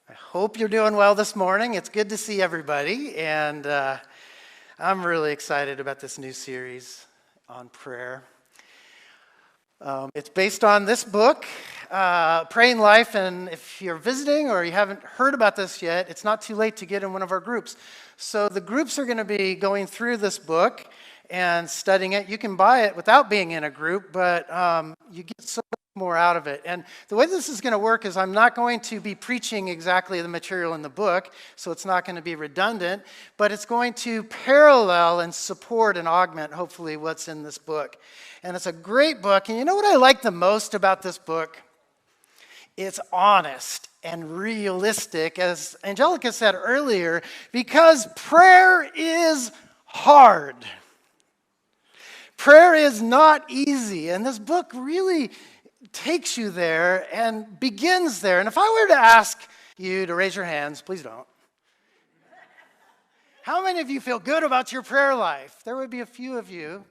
I hope you're doing well this morning. It's good to see everybody, and I'm really excited about this new series on prayer. It's based on this book, Praying Life, and if you're visiting or you haven't heard about this yet, it's not too late to get in one of our groups. So the groups are going to be going through this book and studying it. You can buy it without being in a group, but you get so much more out of it. And the way this is going to work is I'm not going to be preaching exactly the material in the book, so it's not going to be redundant, but it's going to parallel and support and augment, hopefully, what's in this book. And it's a great book. And you know what I like the most about this book? It's honest and realistic, as Angelica said earlier, because prayer is hard. Prayer is not easy, and this book really takes you there and begins there. And if I were to ask you to raise your hands, please don't. How many of you feel good about your prayer life? There would be a few of you,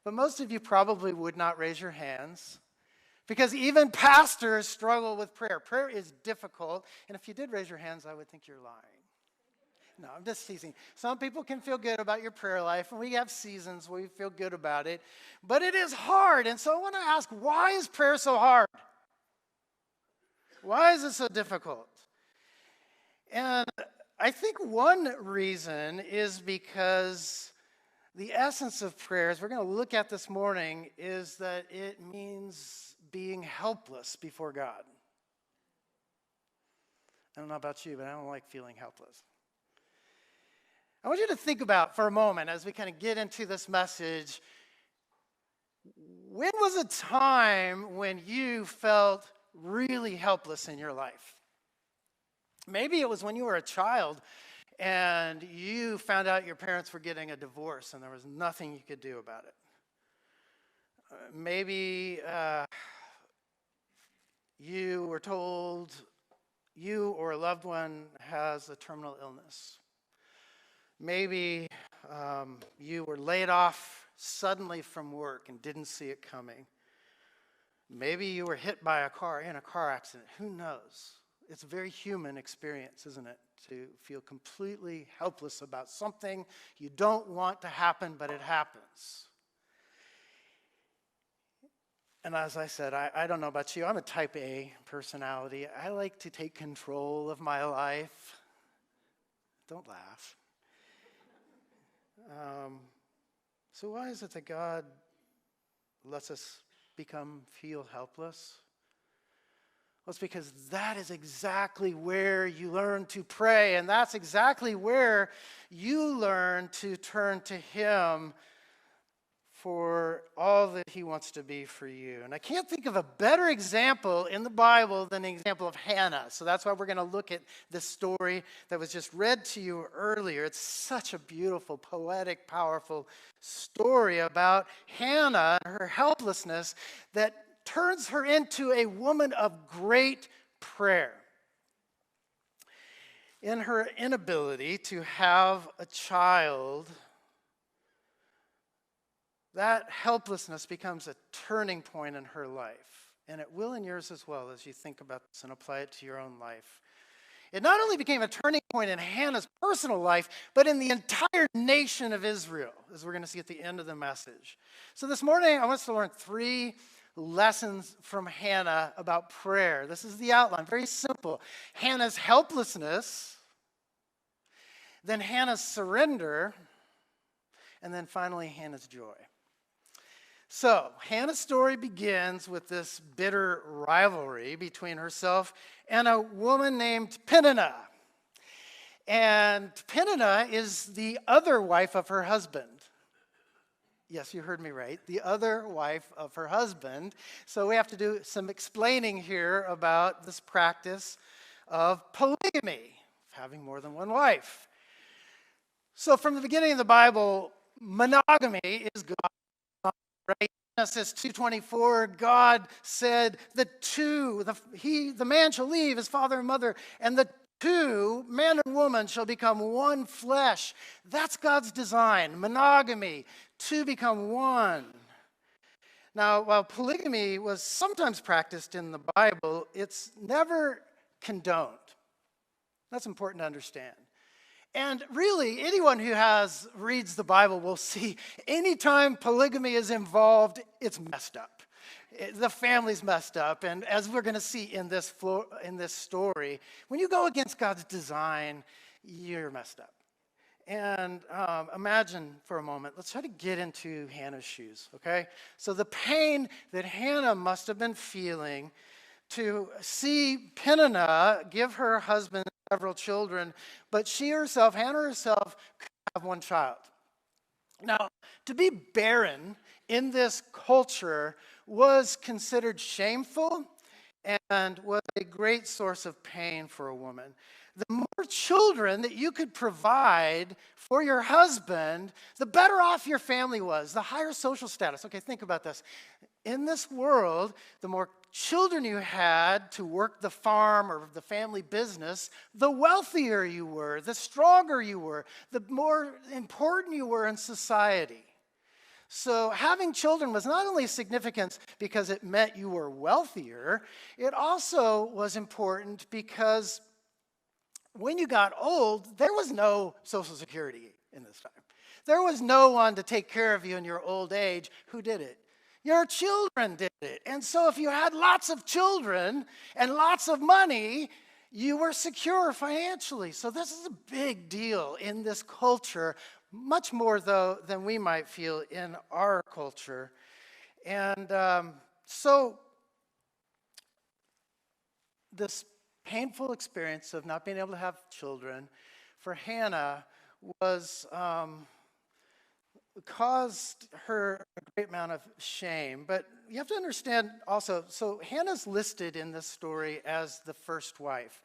but most of you probably would not raise your hands because even pastors struggle with prayer. Prayer is difficult, and if you did raise your hands, I would think you're lying. No, I'm just teasing. Some people can feel good about your prayer life, and we have seasons where we feel good about it, but it is hard. And so I want to ask, why is prayer so hard? Why is it so difficult? And I think one reason is because the essence of prayer, as we're going to look at this morning, is that it means being helpless before God. I don't know about you, but I don't like feeling helpless. I want you to think about for a moment as we kind of get into this message, when was a time when you felt really helpless in your life? Maybe it was when you were a child and you found out your parents were getting a divorce and there was nothing you could do about it. Maybe you were told you or a loved one has a terminal illness. Maybe you were laid off suddenly from work and didn't see it coming. Maybe you were hit by a car in a car accident. Who knows? It's a very human experience, isn't it? To feel completely helpless about something you don't want to happen, but it happens. And as I said, I don't know about you. I'm a type A personality. I like to take control of my life. Don't laugh. So why is it that God lets us feel helpless? Well, it's because that is exactly where you learn to pray, and that's exactly where you learn to turn to Him for all that He wants to be for you. And I can't think of a better example in the Bible than the example of Hannah. So that's why we're going to look at this story that was just read to you earlier. It's such a beautiful, poetic, powerful story about Hannah and her helplessness that turns her into a woman of great prayer. In her inability to have a child, that helplessness becomes a turning point in her life, and it will in yours as well as you think about this and apply it to your own life. It not only became a turning point in Hannah's personal life, but in the entire nation of Israel, as we're going to see at the end of the message. So this morning, I want us to learn 3 lessons from Hannah about prayer. This is the outline, very simple. Hannah's helplessness, then Hannah's surrender, and then finally Hannah's joy. So, Hannah's story begins with this bitter rivalry between herself and a woman named Peninnah. And Peninnah is the other wife of her husband. Yes, you heard me right. The other wife of her husband. So we have to do some explaining here about this practice of polygamy, having more than one wife. So from the beginning of the Bible, monogamy is God. Right? Genesis 2:24, God said the man shall leave his father and mother, and the two, man and woman, shall become one flesh. That's God's design, monogamy, two become one. Now, while polygamy was sometimes practiced in the Bible, it's never condoned. That's important to understand. And really, anyone who reads the Bible will see anytime polygamy is involved, it's messed up. The family's messed up. And as we're going to see in this story, when you go against God's design, you're messed up. And imagine for a moment, let's try to get into Hannah's shoes, okay? So the pain that Hannah must have been feeling to see Peninnah give her husband several children, but Hannah herself, could have one child. Now, to be barren in this culture was considered shameful and was a great source of pain for a woman. The more children that you could provide for your husband, the better off your family was, the higher social status. Okay, think about this. In this world, the more children you had to work the farm or the family business, the wealthier you were, the stronger you were, the more important you were in society. So having children was not only significant because it meant you were wealthier, it also was important because when you got old, there was no Social Security in this time. There was no one to take care of you in your old age. Who did it? Your children did it. And so if you had lots of children and lots of money, you were secure financially. So this is a big deal in this culture, much more, though, than we might feel in our culture. And so this painful experience of not being able to have children for Hannah was caused her a great amount of shame. But you have to understand also, so Hannah's listed in this story as the first wife.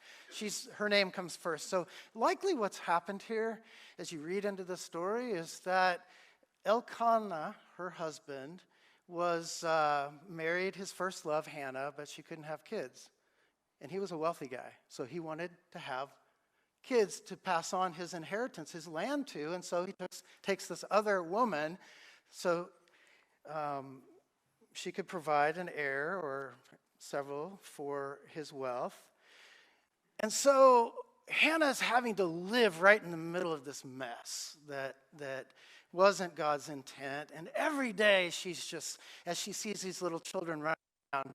Her name comes first. So likely what's happened here as you read into the story is that Elkanah, her husband, was married his first love, Hannah, but she couldn't have kids. And he was a wealthy guy, so he wanted to have kids to pass on his inheritance, his land to, and so he takes this other woman so she could provide an heir or several for his wealth. And so Hannah's having to live right in the middle of this mess that wasn't God's intent, and every day she's just, as she sees these little children running around,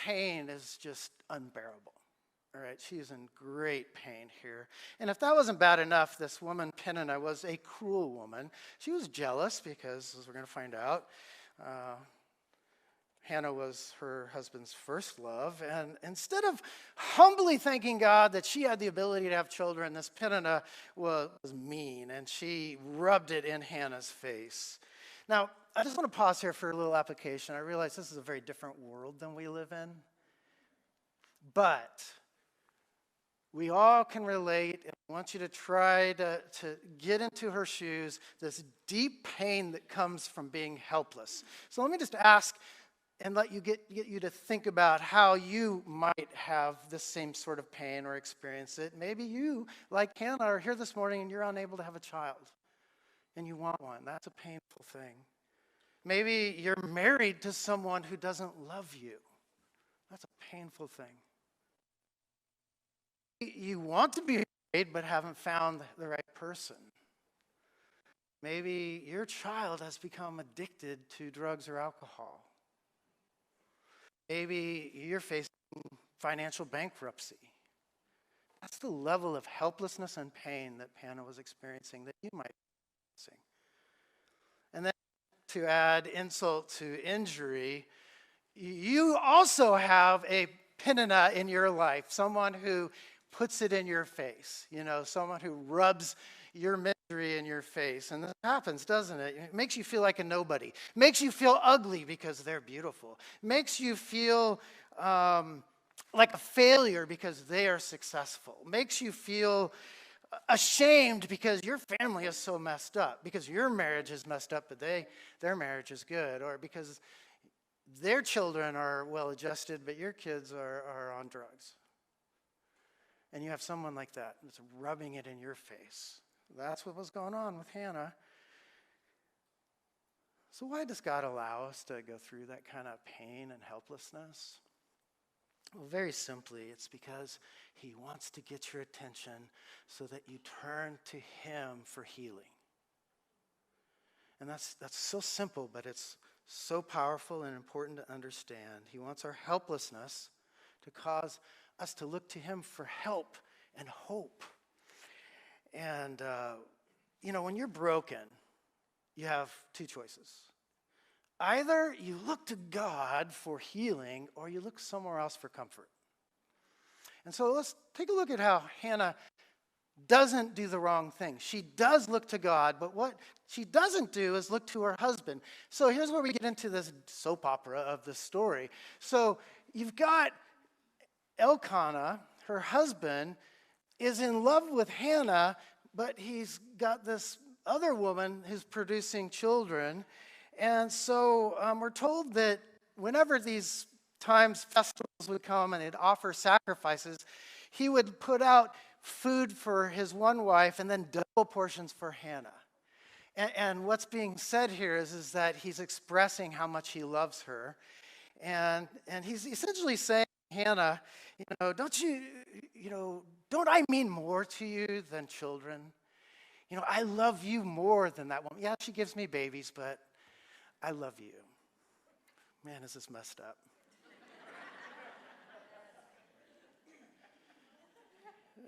pain is just unbearable. All right, she's in great pain here. And if that wasn't bad enough, this woman, Peninnah, was a cruel woman. She was jealous because, as we're going to find out, Hannah was her husband's first love. And instead of humbly thanking God that she had the ability to have children, this Peninnah was mean, and she rubbed it in Hannah's face. Now, I just want to pause here for a little application. I realize this is a very different world than we live in. But we all can relate, and I want you to try to get into her shoes, this deep pain that comes from being helpless. So let me just ask and let you get you to think about how you might have this same sort of pain or experience it. Maybe you, like Hannah, are here this morning and you're unable to have a child, and you want one. That's a painful thing. Maybe you're married to someone who doesn't love you. That's a painful thing. You want to be married but haven't found the right person. Maybe your child has become addicted to drugs or alcohol. Maybe you're facing financial bankruptcy. That's the level of helplessness and pain that Hannah was experiencing that you might be experiencing. And then to add insult to injury, you also have a Peninnah in your life, someone who puts it in your face, someone who rubs your misery in your face. And this happens, doesn't it? It makes you feel like a nobody. It makes you feel ugly because they're beautiful. It makes you feel like a failure because they are successful. It makes you feel ashamed because your family is so messed up, because your marriage is messed up, but their marriage is good, or because their children are well-adjusted, but your kids are on drugs. And you have someone like that that's rubbing it in your face. That's what was going on with Hannah. So why does God allow us to go through that kind of pain and helplessness? Well, very simply, it's because he wants to get your attention so that you turn to him for healing. And that's so simple, but it's so powerful and important to understand. He wants our helplessness to cause us to look to him for help and hope. And, when you're broken, you have two choices. Either you look to God for healing or you look somewhere else for comfort. And so let's take a look at how Hannah doesn't do the wrong thing. She does look to God, but what she doesn't do is look to her husband. So here's where we get into this soap opera of the story. So you've got Elkanah, her husband, is in love with Hannah, but he's got this other woman who's producing children. And so we're told that whenever these times, festivals would come and he'd offer sacrifices, he would put out food for his one wife and then double portions for Hannah. And what's being said here is that he's expressing how much he loves her. And he's essentially saying, Hannah, don't I mean more to you than children? I love you more than that woman. Yeah, she gives me babies, but I love you. Man, is this messed up.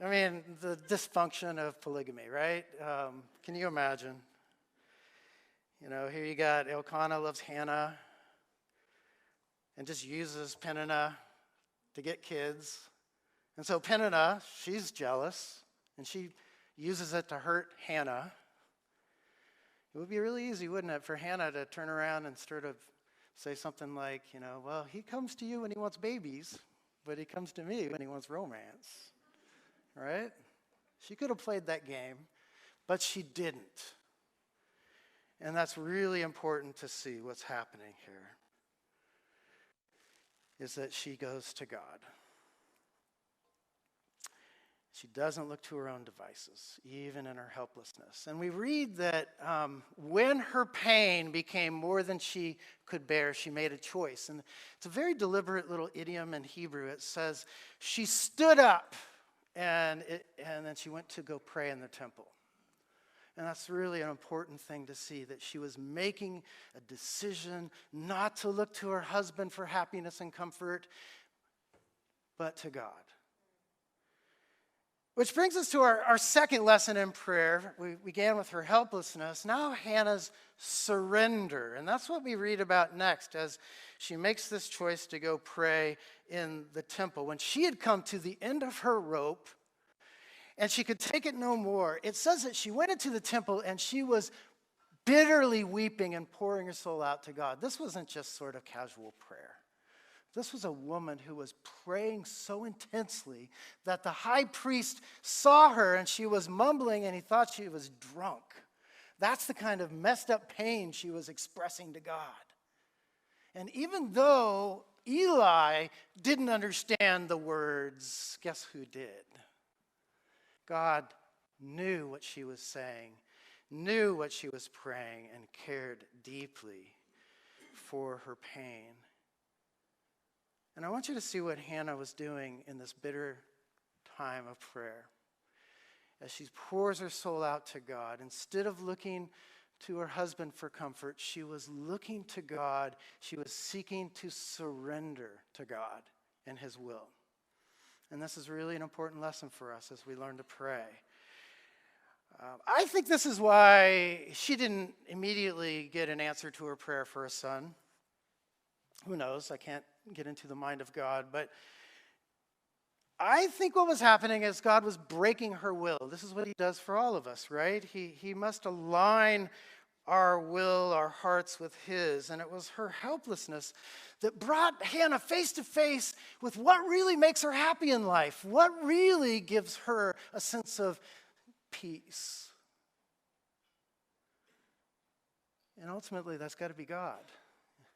I mean, the dysfunction of polygamy, right? Can you imagine? Here you got Elkanah loves Hannah and just uses Peninnah to get kids. And so Peninnah, she's jealous, and she uses it to hurt Hannah. It would be really easy, wouldn't it, for Hannah to turn around and sort of say something like, well, he comes to you when he wants babies, but he comes to me when he wants romance. Right? She could have played that game, but she didn't. And that's really important to see what's happening here, is that she goes to God. She doesn't look to her own devices, even in her helplessness. And we read that when her pain became more than she could bear, she made a choice. And it's a very deliberate little idiom in Hebrew. It says, she stood up. And then she went to go pray in the temple. And that's really an important thing to see, that she was making a decision not to look to her husband for happiness and comfort, but to God. Which brings us to our second lesson in prayer. We began with her helplessness. Now Hannah's surrender. And that's what we read about next as she makes this choice to go pray in the temple. When she had come to the end of her rope and she could take it no more, it says that she went into the temple and she was bitterly weeping and pouring her soul out to God. This wasn't just sort of casual prayer. This was a woman who was praying so intensely that the high priest saw her and she was mumbling and he thought she was drunk. That's the kind of messed up pain she was expressing to God. And even though Eli didn't understand the words, guess who did? God knew what she was saying, knew what she was praying, and cared deeply for her pain. And I want you to see what Hannah was doing in this bitter time of prayer. As she pours her soul out to God, instead of looking to her husband for comfort, she was looking to God. She was seeking to surrender to God and his will. And this is really an important lesson for us as we learn to pray. I think this is why she didn't immediately get an answer to her prayer for a son. Who knows? I can't get into the mind of God, but I think what was happening is God was breaking her will. This is what he does for all of us, right? He must align our will, our hearts with his. And it was her helplessness that brought Hannah face to face with what really makes her happy in life, what really gives her a sense of peace. And ultimately, that's got to be God.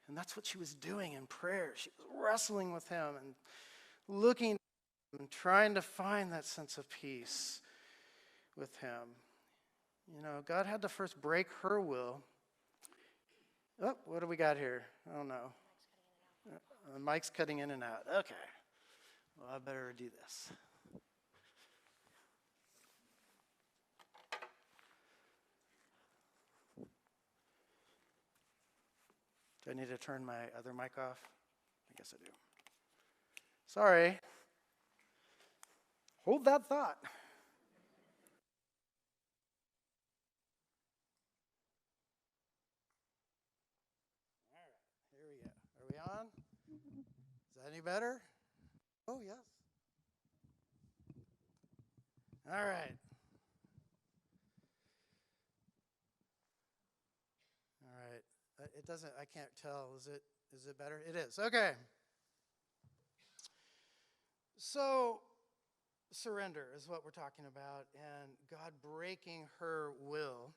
And that's what she was doing in prayer. She was wrestling with him and looking at him and trying to find that sense of peace with him. God had to first break her will. Oh, what do we got here? Oh, no. Mike's cutting in and out. Okay. Well, I better do this. Do I need to turn my other mic off? I guess I do. Sorry. Hold that thought. All right, here we go. Are we on? Is that any better? Oh, yes. All right. All right. It doesn't, I can't tell. Is it better? It is. Okay. So, surrender is what we're talking about, and God breaking her will.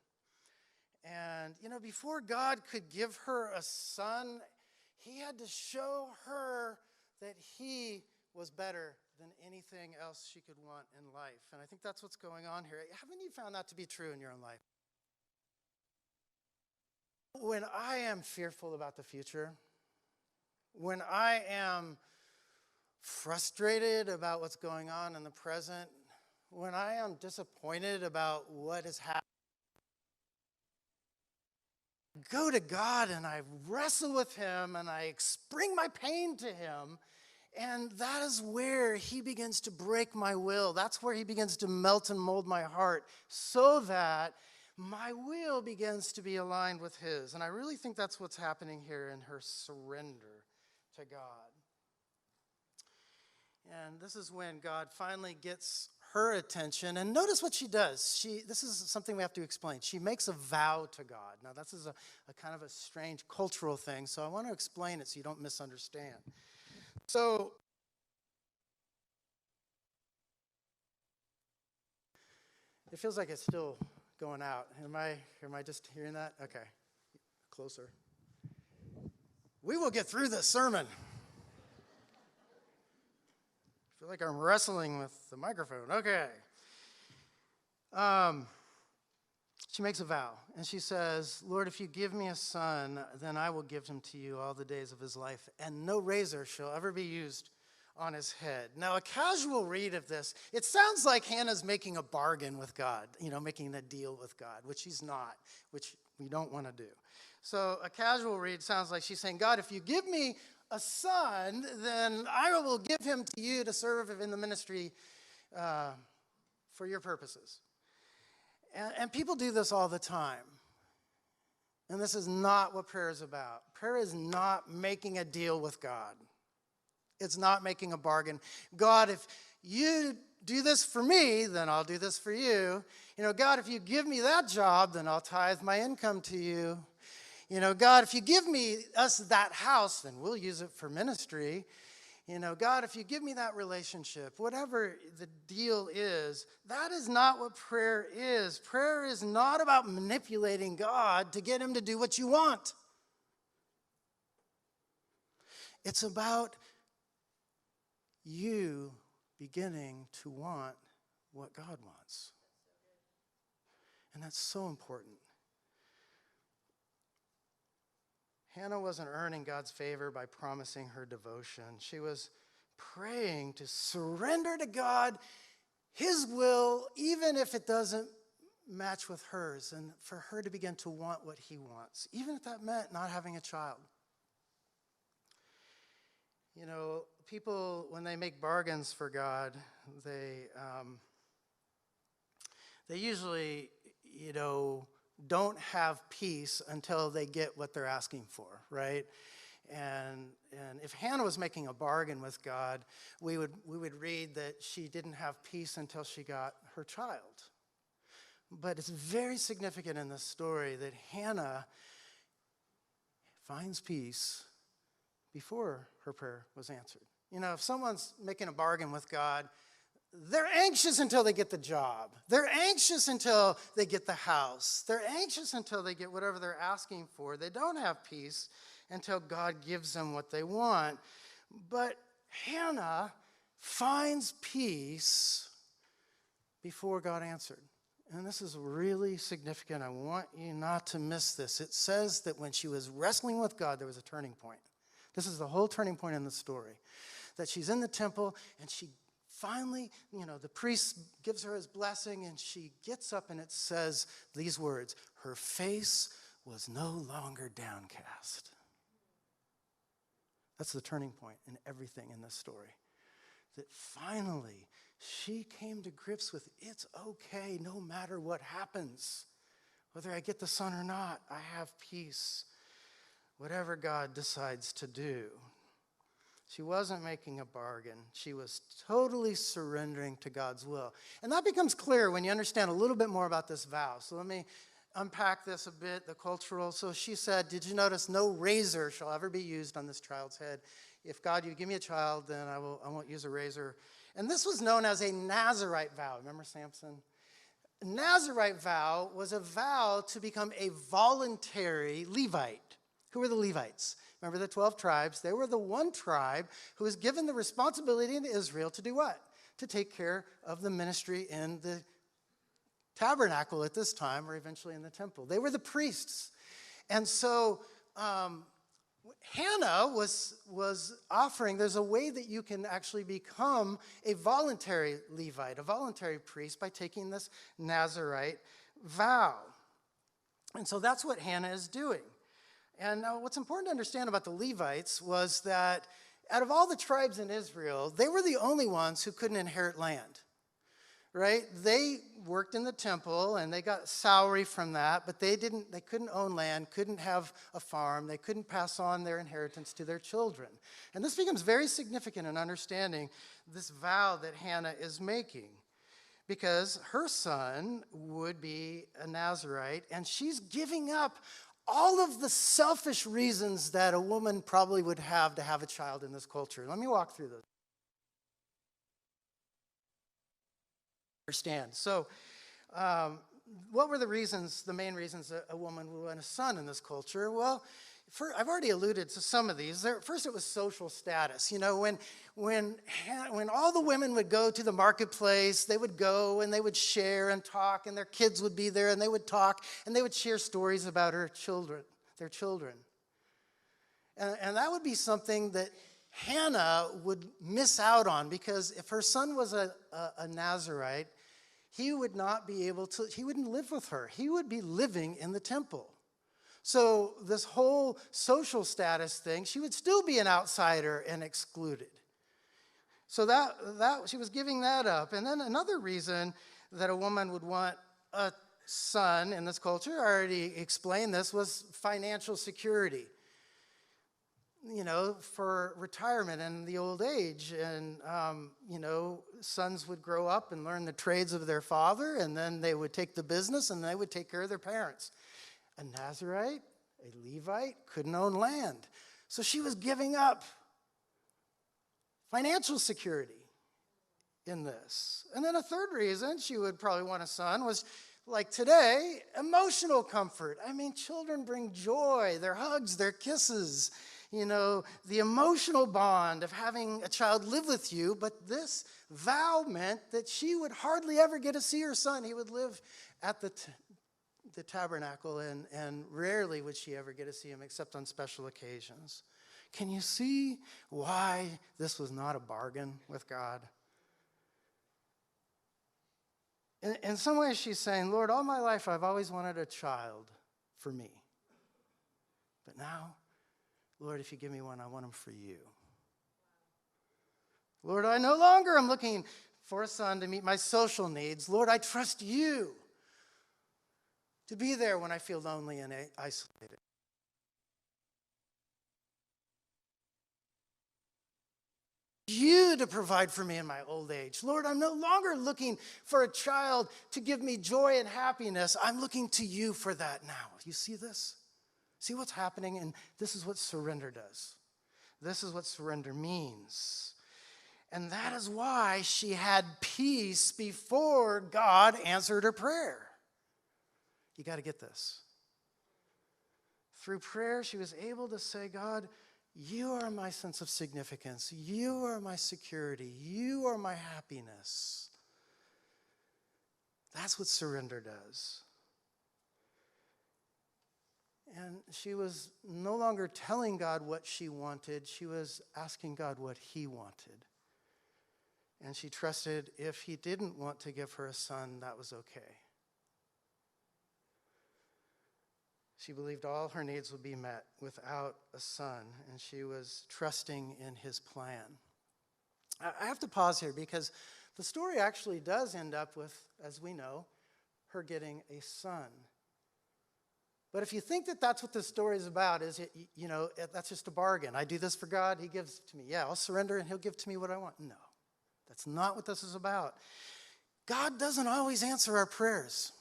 And, before God could give her a son, he had to show her that he was better than anything else she could want in life. And I think that's what's going on here. Haven't you found that to be true in your own life? When I am fearful about the future, when I am frustrated about what's going on in the present, when I am disappointed about what has happened, I go to God and I wrestle with him and I bring my pain to him, and that is where he begins to break my will. That's where he begins to melt and mold my heart so that my will begins to be aligned with his. And I really think that's what's happening here in her surrender to God. And this is when God finally gets her attention. And notice what she does. This is something we have to explain. She makes a vow to God. Now, this is a kind of a strange cultural thing, so I want to explain it so you don't misunderstand. So, it feels like it's still going out. Am I just hearing that? Okay, closer. We will get through this sermon. I feel like I'm wrestling with the microphone. Okay. She makes a vow, and she says, Lord, if you give me a son, then I will give him to you all the days of his life, and no razor shall ever be used on his head. Now, a casual read of this, it sounds like Hannah's making a bargain with God, making a deal with God, which she's not, which we don't want to do. So a casual read sounds like she's saying, God, if you give me a son, then I will give him to you to serve in the ministry for your purposes. And people do this all the time. And this is not what prayer is about. Prayer is not making a deal with God. It's not making a bargain. God, if you do this for me, then I'll do this for you. God, if you give me that job, then I'll tithe my income to you. God, if you give us that house, then we'll use it for ministry. God, if you give me that relationship, whatever the deal is, that is not what prayer is. Prayer is not about manipulating God to get him to do what you want. It's about you beginning to want what God wants. And that's so important. Hannah wasn't earning God's favor by promising her devotion. She was praying to surrender to God his will, even if it doesn't match with hers, and for her to begin to want what he wants, even if that meant not having a child. People, when they make bargains for God, they usually, don't have peace until they get what they're asking for, right? And if Hannah was making a bargain with God, we would read that she didn't have peace until she got her child. But it's very significant in this story that Hannah finds peace before her prayer was answered. If someone's making a bargain with God, they're anxious until they get the job. They're anxious until they get the house. They're anxious until they get whatever they're asking for. They don't have peace until God gives them what they want. But Hannah finds peace before God answered. And this is really significant. I want you not to miss this. It says that when she was wrestling with God, there was a turning point. This is the whole turning point in the story. that she's in the temple, and she finally, the priest gives her his blessing, and she gets up, and it says these words, her face was no longer downcast. That's the turning point in everything in this story. That finally, she came to grips with, it's okay no matter what happens. Whether I get the son or not, I have peace. Whatever God decides to do. She wasn't making a bargain. She was totally surrendering to God's will. And that becomes clear when you understand a little bit more about this vow. So let me unpack this a bit, the cultural. So she said, did you notice no razor shall ever be used on this child's head? If God, you give me a child, then I won't use a razor. And this was known as a Nazirite vow. Remember Samson? A Nazirite vow was a vow to become a voluntary Levite. Who were the Levites? Remember the 12 tribes? They were the one tribe who was given the responsibility in Israel to do what? To take care of the ministry in the tabernacle at this time, or eventually in the temple. They were the priests. And so Hannah was offering, there's a way that you can actually become a voluntary Levite, a voluntary priest, by taking this Nazirite vow. And so that's what Hannah is doing. And what's important to understand about the Levites was that out of all the tribes in Israel, they were the only ones who couldn't inherit land, right? They worked in the temple and they got salary from that, but they couldn't own land, couldn't have a farm, they couldn't pass on their inheritance to their children. And this becomes very significant in understanding this vow that Hannah is making, because her son would be a Nazirite, and she's giving up all of the selfish reasons that a woman probably would have to have a child in this culture. Let me walk through those. Understand. So, what were the main reasons that a woman would want a son in this culture? Well, I've already alluded to some of these. First, it was social status. When all the women would go to the marketplace, they would go and they would share and talk, and their kids would be there, and they would talk, and they would share stories about their children. And that would be something that Hannah would miss out on, because if her son was a Nazirite, he would not be able to, he wouldn't live with her. He would be living in the temple. So this whole social status thing, she would still be an outsider and excluded. So that she was giving that up. And then another reason that a woman would want a son in this culture, I already explained this, was financial security. For retirement and the old age. And, sons would grow up and learn the trades of their father, and then they would take the business and they would take care of their parents. A Nazirite, a Levite, couldn't own land. So she was giving up financial security in this. And then a third reason she would probably want a son was, like today, emotional comfort. I mean, children bring joy, their hugs, their kisses, the emotional bond of having a child live with you. But this vow meant that she would hardly ever get to see her son. He would live at the tabernacle, and rarely would she ever get to see him except on special occasions. Can you see why this was not a bargain with God? In some ways, she's saying, Lord, all my life I've always wanted a child for me. But now, Lord, if you give me one, I want him for you. Lord, I no longer am looking for a son to meet my social needs. Lord, I trust you to be there when I feel lonely and isolated. You to provide for me in my old age. Lord, I'm no longer looking for a child to give me joy and happiness. I'm looking to you for that now. You see this? See what's happening? And this is what surrender does. This is what surrender means. And that is why she had peace before God answered her prayer. You got to get this. Through prayer, she was able to say, God, you are my sense of significance. You are my security. You are my happiness. That's what surrender does. And she was no longer telling God what she wanted. She was asking God what he wanted. And she trusted if he didn't want to give her a son, that was okay. She believed all her needs would be met without a son, and she was trusting in his plan. I have to pause here because the story actually does end up with, as we know, her getting a son. But if you think that that's what this story is about, that's just a bargain. I do this for God, he gives it to me. Yeah, I'll surrender and he'll give to me what I want. No, that's not what this is about. God doesn't always answer our prayers.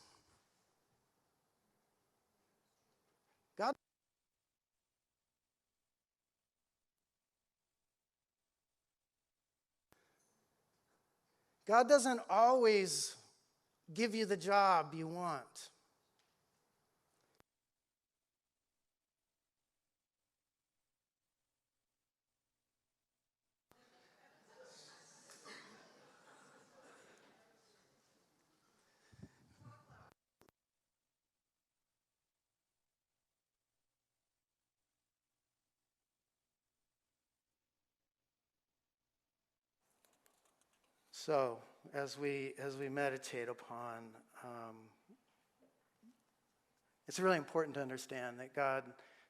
God doesn't always give you the job you want. So, as we meditate upon, it's really important to understand that God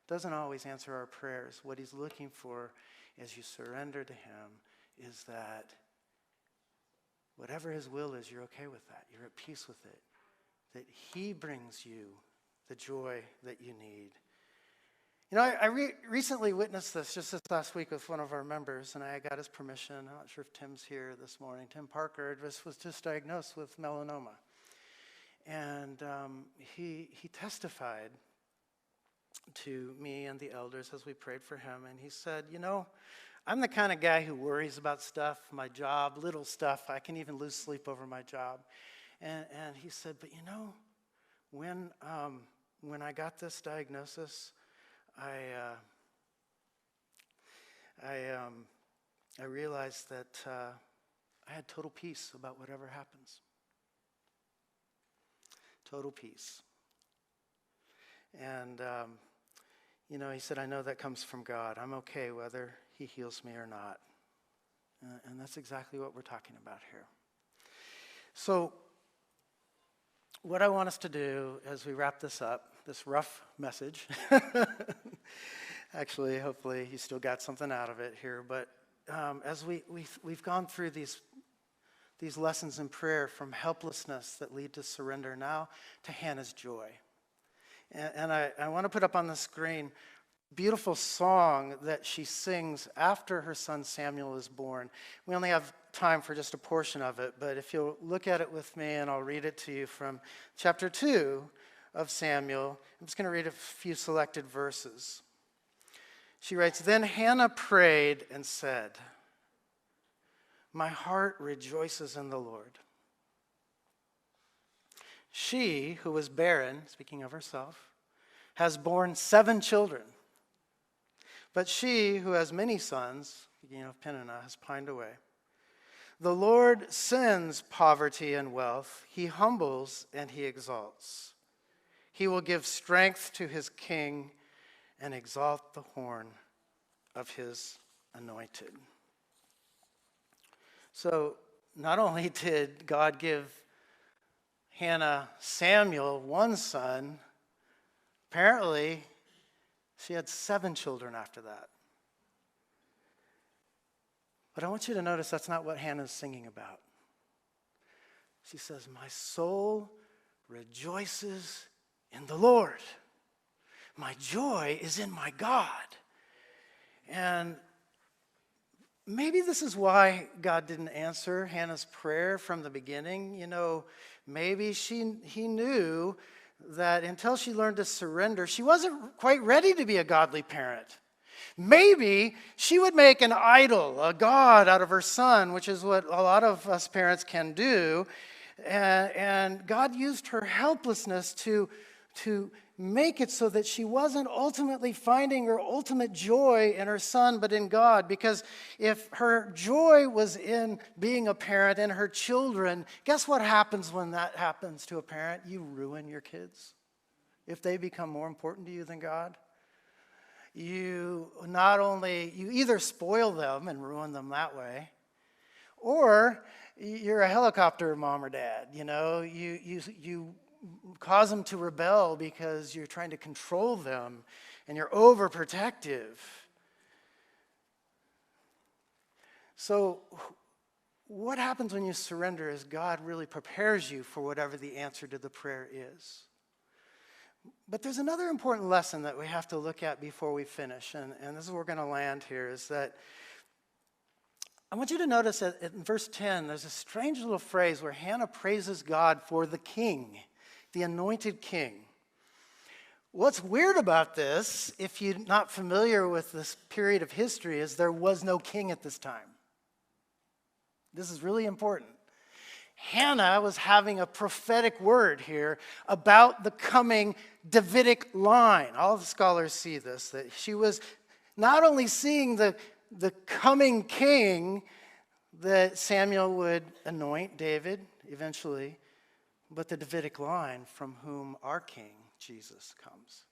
doesn't always answer our prayers. What he's looking for as you surrender to him is that whatever his will is, you're okay with that. You're at peace with it. That he brings you the joy that you need. You know, I recently witnessed this just this last week with one of our members, and I got his permission. I'm not sure if Tim's here this morning. Tim Parker was just diagnosed with melanoma. And he testified to me and the elders as we prayed for him, and he said, I'm the kind of guy who worries about stuff, my job, little stuff. I can even lose sleep over my job. And he said, but when I got this diagnosis, I realized that I had total peace about whatever happens. Total peace. And, he said, I know that comes from God. I'm okay whether he heals me or not. And that's exactly what we're talking about here. So, what I want us to do as we wrap this up, this rough message, actually, hopefully you still got something out of it here, but as we've gone through these lessons in prayer from helplessness that lead to surrender now to Hannah's joy. And I want to put up on the screen a beautiful song that she sings after her son Samuel is born. We only have time for just a portion of it, but if you'll look at it with me, and I'll read it to you from chapter 2 of Samuel. I'm just going to read a few selected verses. She writes, Then Hannah prayed and said, My heart rejoices in the Lord. She, who was barren, speaking of herself, has borne 7 children. But she, who has many sons, speaking of Peninnah, has pined away. The Lord sends poverty and wealth. He humbles and he exalts. He will give strength to his king and exalt the horn of his anointed. So, not only did God give Hannah Samuel one son, apparently she had 7 children after that. But I want you to notice that's not what Hannah's singing about. She says, My soul rejoices in the Lord. My joy is in my God. And maybe this is why God didn't answer Hannah's prayer from the beginning. Maybe he knew that until she learned to surrender, she wasn't quite ready to be a godly parent. Maybe she would make an idol, a god out of her son, which is what a lot of us parents can do. And God used her helplessness to make it so that she wasn't ultimately finding her ultimate joy in her son, but in God. Because if her joy was in being a parent and her children, guess what happens when that happens to a parent? You ruin your kids. if they become more important to you than God. You either spoil them and ruin them that way, or you're a helicopter mom or dad. You cause them to rebel because you're trying to control them and you're overprotective. So what happens when you surrender is God really prepares you for whatever the answer to the prayer is. But there's another important lesson that we have to look at before we finish, and this is where we're going to land here, is that I want you to notice that in verse 10, there's a strange little phrase where Hannah praises God for the king, the anointed king. What's weird about this, if you're not familiar with this period of history, is there was no king at this time. This is really important. Hannah was having a prophetic word here about the coming Davidic line. All the scholars see this, that she was not only seeing the coming king that Samuel would anoint, David, eventually, but the Davidic line from whom our king, Jesus, comes.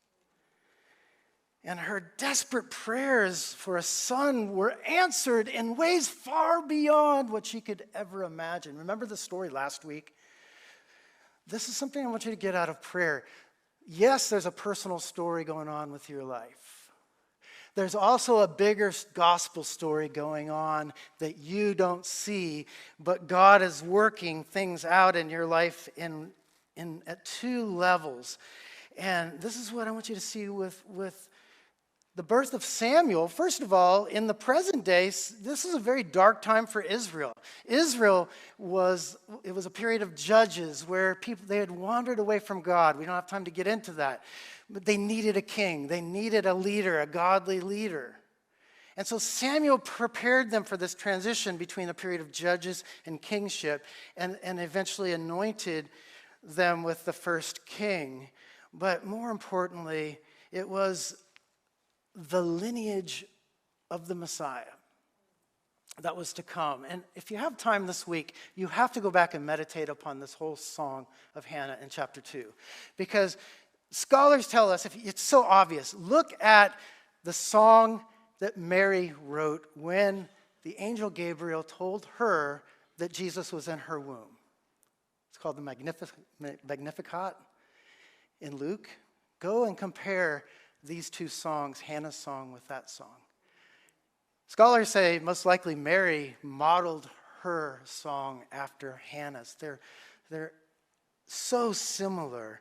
And her desperate prayers for a son were answered in ways far beyond what she could ever imagine. Remember the story last week? This is something I want you to get out of prayer. Yes, there's a personal story going on with your life. There's also a bigger gospel story going on that you don't see, but God is working things out in your life at two levels. And this is what I want you to see with the birth of Samuel. First of all, in the present days, this is a very dark time for Israel. It was a period of judges where they had wandered away from God. We don't have time to get into that. But they needed a king. They needed a leader, a godly leader. And so Samuel prepared them for this transition between the period of judges and kingship, and eventually anointed them with the first king. But more importantly, it was the lineage of the Messiah that was to come. And if you have time this week, you have to go back and meditate upon this whole song of Hannah in chapter 2. Because scholars tell us, it's so obvious. Look at the song that Mary wrote when the angel Gabriel told her that Jesus was in her womb. It's called the Magnificat in Luke. Go and compare these two songs, Hannah's song with that song. Scholars say most likely Mary modeled her song after Hannah's. They're so similar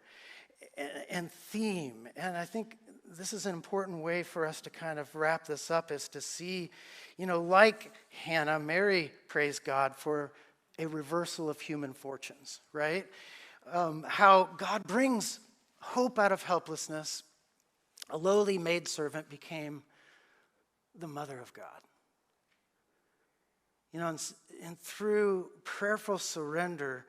in theme. And I think this is an important way for us to kind of wrap this up, is to see, like Hannah, Mary praised God for a reversal of human fortunes, right? How God brings hope out of helplessness. A lowly maidservant became the mother of God. And through prayerful surrender,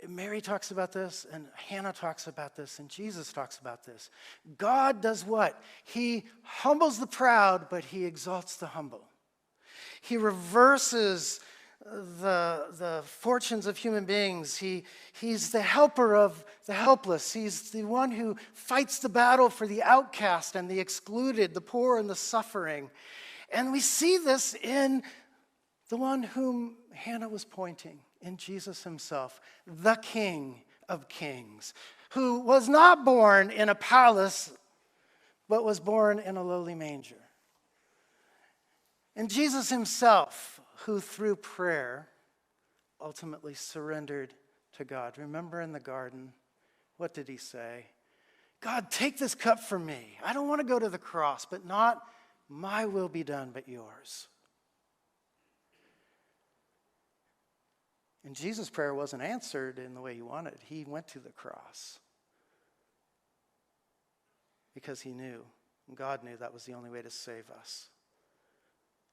Mary talks about this, and Hannah talks about this, and Jesus talks about this. God does what? He humbles the proud, but he exalts the humble. He reverses the fortunes of human beings. He's the helper of the helpless. He's the one who fights the battle for the outcast and the excluded, the poor and the suffering. And we see this in the one whom Hannah was pointing, in Jesus himself, the King of Kings, who was not born in a palace, but was born in a lowly manger. And Jesus himself, who through prayer ultimately surrendered to God. Remember in the garden, what did he say? God, take this cup from me. I don't want to go to the cross, but not my will be done, but yours. And Jesus' prayer wasn't answered in the way he wanted. He went to the cross because he knew, and God knew, that was the only way to save us.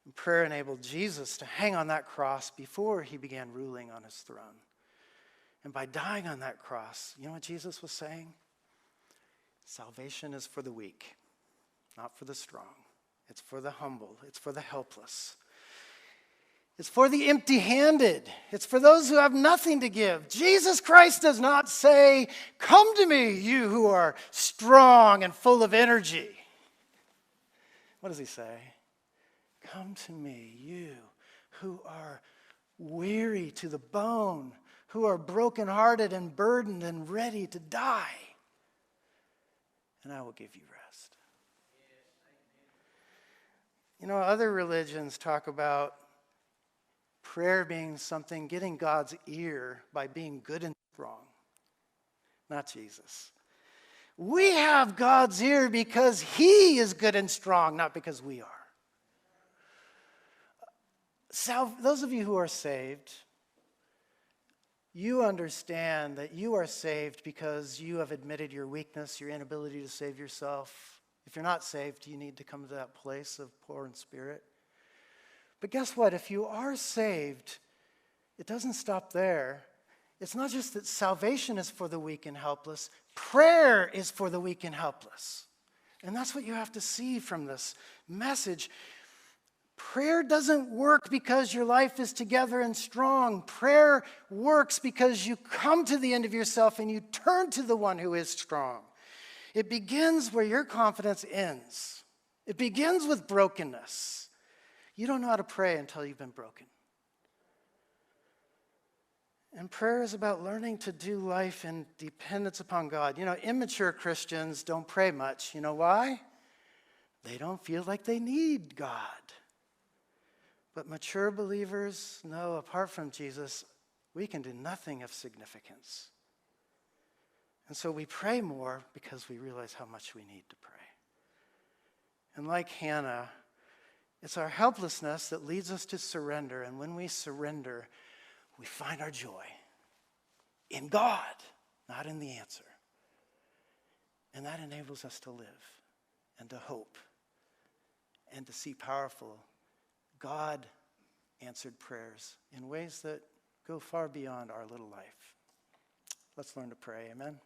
And prayer enabled Jesus to hang on that cross before he began ruling on his throne. And by dying on that cross, you know what Jesus was saying? Salvation is for the weak, not for the strong. It's for the humble. It's for the helpless. It's for the empty-handed. It's for those who have nothing to give. Jesus Christ does not say, "Come to me, you who are strong and full of energy." What does he say? "Come to me, you who are weary to the bone, who are brokenhearted and burdened and ready to die, and I will give you rest." You know, other religions talk about prayer being something, getting God's ear by being good and strong. Not Jesus. We have God's ear because he is good and strong, not because we are. Those of you who are saved, you understand that you are saved because you have admitted your weakness, your inability to save yourself. If you're not saved, you need to come to that place of poor in spirit. But guess what? If you are saved, it doesn't stop there. It's not just that salvation is for the weak and helpless. Prayer is for the weak and helpless. And that's what you have to see from this message. Prayer doesn't work because your life is together and strong. Prayer works because you come to the end of yourself and you turn to the one who is strong. It begins where your confidence ends. It begins with brokenness. You don't know how to pray until you've been broken. And prayer is about learning to do life in dependence upon God. You know, immature Christians don't pray much. You know why? They don't feel like they need God. But mature believers know, apart from Jesus, we can do nothing of significance. And so we pray more because we realize how much we need to pray. And like Hannah, it's our helplessness that leads us to surrender. And when we surrender, we find our joy in God, not in the answer. And that enables us to live and to hope and to see powerful God-answered prayers in ways that go far beyond our little life. Let's learn to pray. Amen.